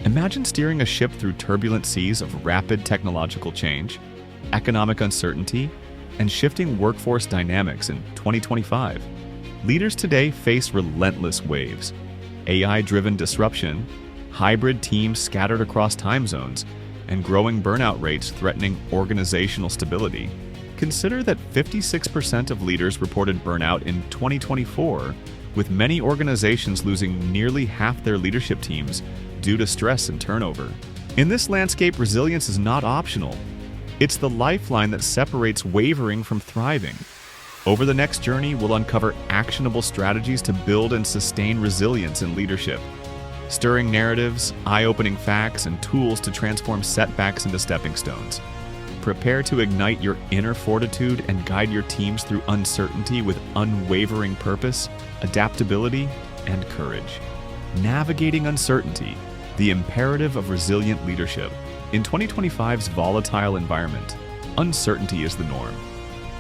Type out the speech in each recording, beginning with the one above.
Imagine steering a ship through turbulent seas of rapid technological change, economic uncertainty, and shifting workforce dynamics in 2025. Leaders today face relentless waves: AI-driven disruption, hybrid teams scattered across time zones, and growing burnout rates threatening organizational stability. Consider that 56% of leaders reported burnout in 2024, with many organizations losing nearly half their leadership teams due to stress and turnover. In this landscape, resilience is not optional. It's the lifeline that separates wavering from thriving. Over the next journey, we'll uncover actionable strategies to build and sustain resilience in leadership, stirring narratives, eye-opening facts, and tools to transform setbacks into stepping stones. Prepare to ignite your inner fortitude and guide your teams through uncertainty with unwavering purpose, adaptability, and courage. Navigating uncertainty, the imperative of resilient leadership. In 2025's volatile environment, uncertainty is the norm.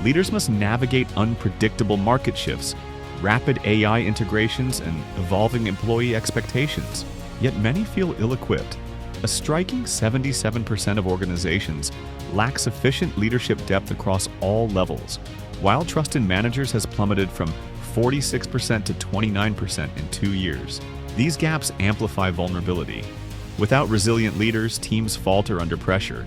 Leaders must navigate unpredictable market shifts, rapid AI integrations, and evolving employee expectations. Yet many feel ill-equipped. A striking 77% of organizations lack sufficient leadership depth across all levels, while trust in managers has plummeted from 46% to 29% in 2 years. These gaps amplify vulnerability. Without resilient leaders, teams falter under pressure.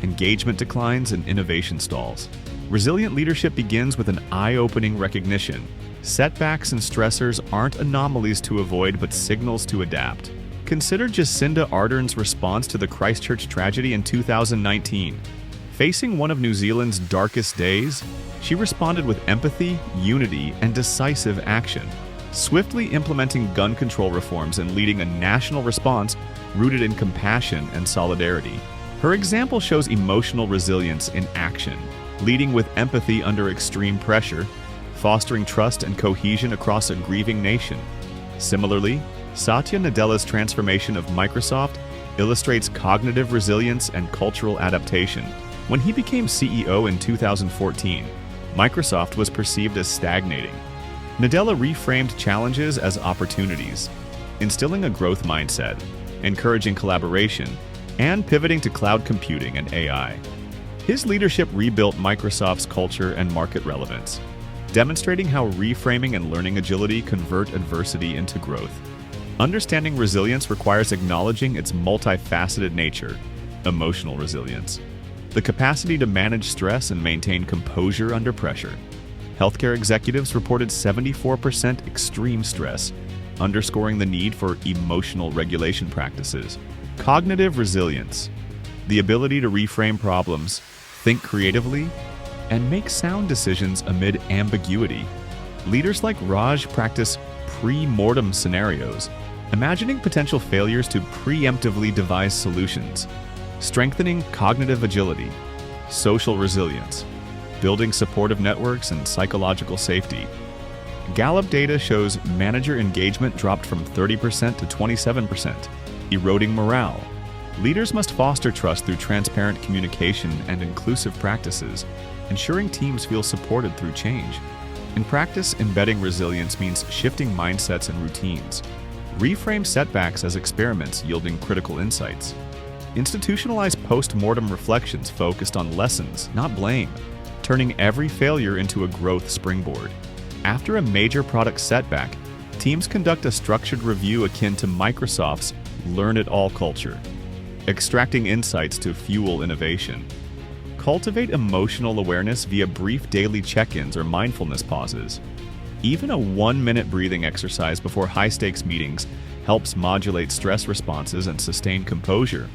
Engagement declines and innovation stalls. Resilient leadership begins with an eye-opening recognition. Setbacks and stressors aren't anomalies to avoid, but signals to adapt. Consider Jacinda Ardern's response to the Christchurch tragedy in 2019. Facing one of New Zealand's darkest days, she responded with empathy, unity, and decisive action, swiftly implementing gun control reforms and leading a national response rooted in compassion and solidarity. Her example shows emotional resilience in action, leading with empathy under extreme pressure, fostering trust and cohesion across a grieving nation. Similarly, Satya Nadella's transformation of Microsoft illustrates cognitive resilience and cultural adaptation. When he became CEO in 2014, Microsoft was perceived as stagnating. Nadella reframed challenges as opportunities, instilling a growth mindset, encouraging collaboration, and pivoting to cloud computing and AI. His leadership rebuilt Microsoft's culture and market relevance, demonstrating how reframing and learning agility convert adversity into growth. Understanding resilience requires acknowledging its multifaceted nature: emotional resilience, the capacity to manage stress and maintain composure under pressure. Healthcare executives reported 74% extreme stress, underscoring the need for emotional regulation practices. Cognitive resilience, the ability to reframe problems, think creatively, and make sound decisions amid ambiguity. Leaders like Raj practice pre-mortem scenarios, imagining potential failures to preemptively devise solutions, strengthening cognitive agility, social resilience, building supportive networks, and psychological safety. Gallup data shows manager engagement dropped from 30% to 27%, eroding morale. Leaders must foster trust through transparent communication and inclusive practices, ensuring teams feel supported through change. In practice, embedding resilience means shifting mindsets and routines. Reframe setbacks as experiments yielding critical insights. Institutionalize post-mortem reflections focused on lessons, not blame, turning every failure into a growth springboard. After a major product setback, teams conduct a structured review akin to Microsoft's Learn It All culture, extracting insights to fuel innovation. Cultivate emotional awareness via brief daily check-ins or mindfulness pauses. Even a 1-minute breathing exercise before high-stakes meetings helps modulate stress responses and sustain composure,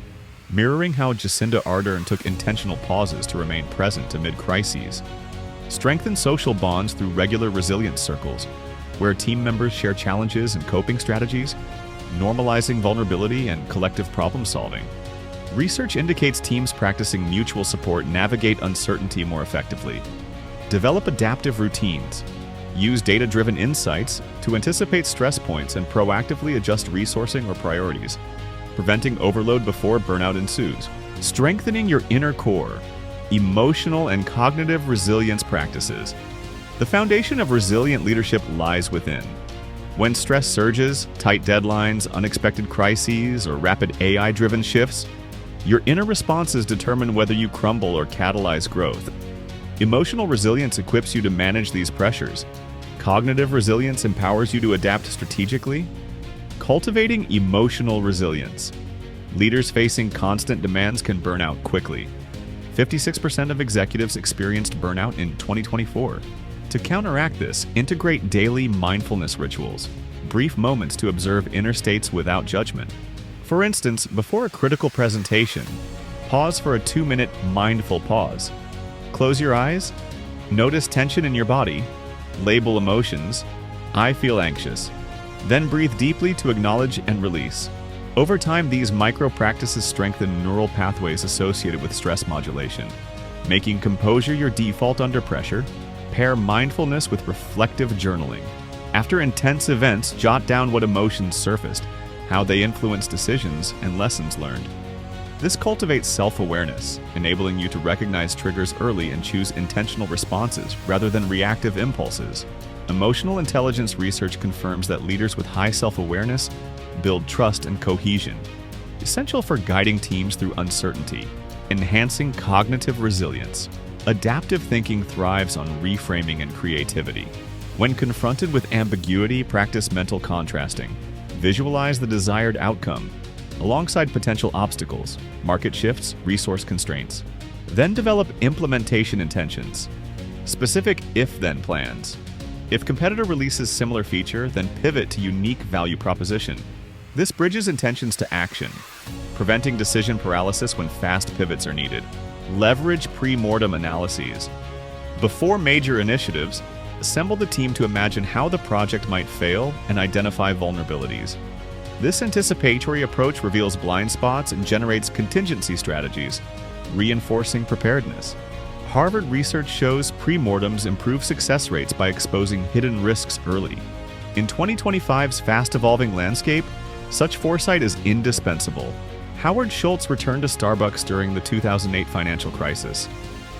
mirroring how Jacinda Ardern took intentional pauses to remain present amid crises. Strengthen social bonds through regular resilience circles, where team members share challenges and coping strategies, normalizing vulnerability and collective problem-solving. Research indicates teams practicing mutual support navigate uncertainty more effectively. Develop adaptive routines. Use data-driven insights to anticipate stress points and proactively adjust resourcing or priorities, preventing overload before burnout ensues. Strengthening your inner core. Emotional and cognitive resilience practices. The foundation of resilient leadership lies within. When stress surges, tight deadlines, unexpected crises, or rapid AI-driven shifts, your inner responses determine whether you crumble or catalyze growth. Emotional resilience equips you to manage these pressures. Cognitive resilience empowers you to adapt strategically. Cultivating emotional resilience. Leaders facing constant demands can burn out quickly. 56% of executives experienced burnout in 2024. To counteract this, integrate daily mindfulness rituals, brief moments to observe inner states without judgment. For instance, before a critical presentation, pause for a 2-minute mindful pause. Close your eyes, notice tension in your body, label emotions, I feel anxious. Then breathe deeply to acknowledge and release. Over time, these micro-practices strengthen neural pathways associated with stress modulation. Making composure your default under pressure, pair mindfulness with reflective journaling. After intense events, jot down what emotions surfaced, how they influence decisions, and lessons learned. This cultivates self-awareness, enabling you to recognize triggers early and choose intentional responses rather than reactive impulses. Emotional intelligence research confirms that leaders with high self-awareness build trust and cohesion, essential for guiding teams through uncertainty. Enhancing cognitive resilience. Adaptive thinking thrives on reframing and creativity. When confronted with ambiguity, practice mental contrasting. Visualize the desired outcome, alongside potential obstacles, market shifts, resource constraints. Then develop implementation intentions. Specific if-then plans. If competitor releases similar feature, then pivot to unique value proposition. This bridges intentions to action, preventing decision paralysis when fast pivots are needed. Leverage pre-mortem analyses. Before major initiatives, assemble the team to imagine how the project might fail and identify vulnerabilities. This anticipatory approach reveals blind spots and generates contingency strategies, reinforcing preparedness. Harvard research shows pre-mortems improve success rates by exposing hidden risks early. In 2025's fast-evolving landscape, such foresight is indispensable. Howard Schultz returned to Starbucks during the 2008 financial crisis,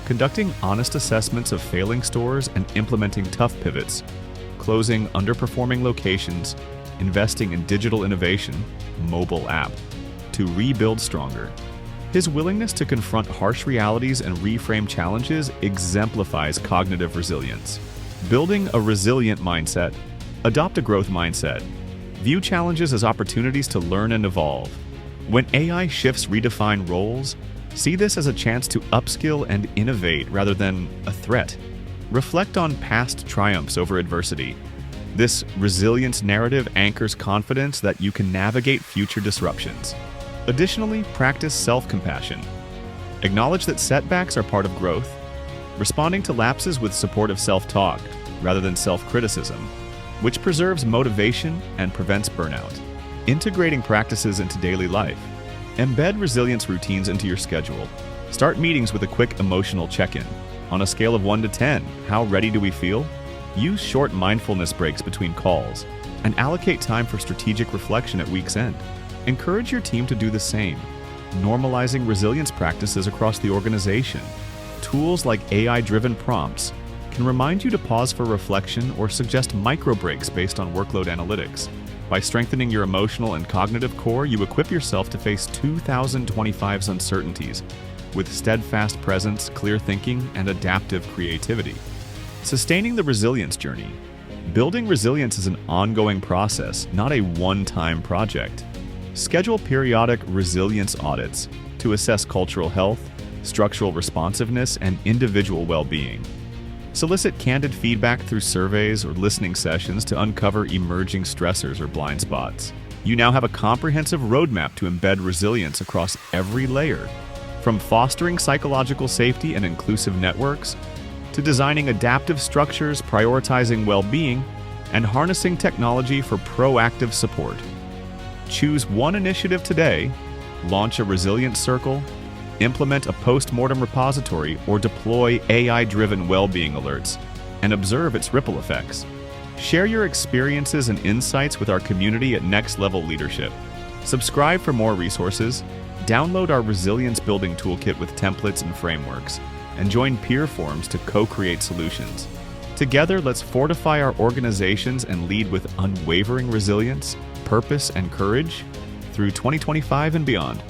conducting honest assessments of failing stores and implementing tough pivots, closing underperforming locations, investing in digital innovation, mobile app, to rebuild stronger. His willingness to confront harsh realities and reframe challenges exemplifies cognitive resilience. Building a resilient mindset. Adopt a growth mindset. View challenges as opportunities to learn and evolve. When AI shifts redefine roles, see this as a chance to upskill and innovate rather than a threat. Reflect on past triumphs over adversity. This resilience narrative anchors confidence that you can navigate future disruptions. Additionally, practice self-compassion. Acknowledge that setbacks are part of growth, responding to lapses with supportive self-talk rather than self-criticism, which preserves motivation and prevents burnout. Integrating practices into daily life. Embed resilience routines into your schedule. Start meetings with a quick emotional check-in. On a scale of 1 to 10, how ready do we feel? Use short mindfulness breaks between calls and allocate time for strategic reflection at week's end. Encourage your team to do the same, normalizing resilience practices across the organization. Tools like AI-driven prompts can remind you to pause for reflection or suggest micro breaks based on workload analytics. By strengthening your emotional and cognitive core, you equip yourself to face 2025's uncertainties with steadfast presence, clear thinking, and adaptive creativity. Sustaining the resilience journey. Building resilience is an ongoing process, not a one-time project. Schedule periodic resilience audits to assess cultural health, structural responsiveness, and individual well-being. Solicit candid feedback through surveys or listening sessions to uncover emerging stressors or blind spots. You now have a comprehensive roadmap to embed resilience across every layer, from fostering psychological safety and inclusive networks to designing adaptive structures, prioritizing well-being, and harnessing technology for proactive support. Choose one initiative today, launch a resilience circle, implement a post-mortem repository, or deploy AI-driven well-being alerts, and observe its ripple effects. Share your experiences and insights with our community at Next Level Leadership. Subscribe for more resources, download our Resilience Building Toolkit with templates and frameworks, and join peer forums to co-create solutions. Together, let's fortify our organizations and lead with unwavering resilience, purpose, and courage through 2025 and beyond.